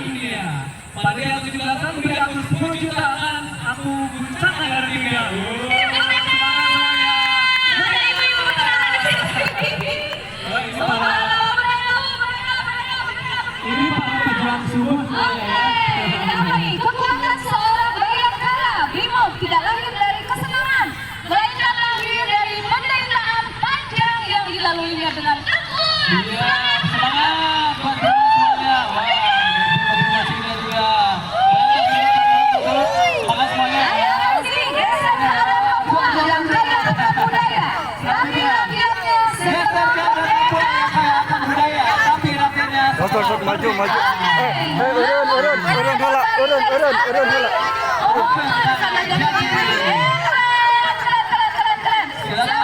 dunia. Pada yang 17 beri aku 10 jutaan, aku guncangkan dari dia. Ini para pejuang subuh. Kekuatan seorang Bayangkara Brimob tidak lahir dari kesenangan, melainkan lahir dari penderitaan panjang yang dilaluinya dengan tekun. Iya, semangat buat semuanya. Wah, terima kasih juga. Semangat semuanya. Ayo sini geser ke arah Papua yang kaya akan budaya, tapi rakyatnya Geser ke arah Papua yang kaya akan budaya, tapi rakyatnya Maju. Urun hala. Oh, sana jadi keren. Silakan.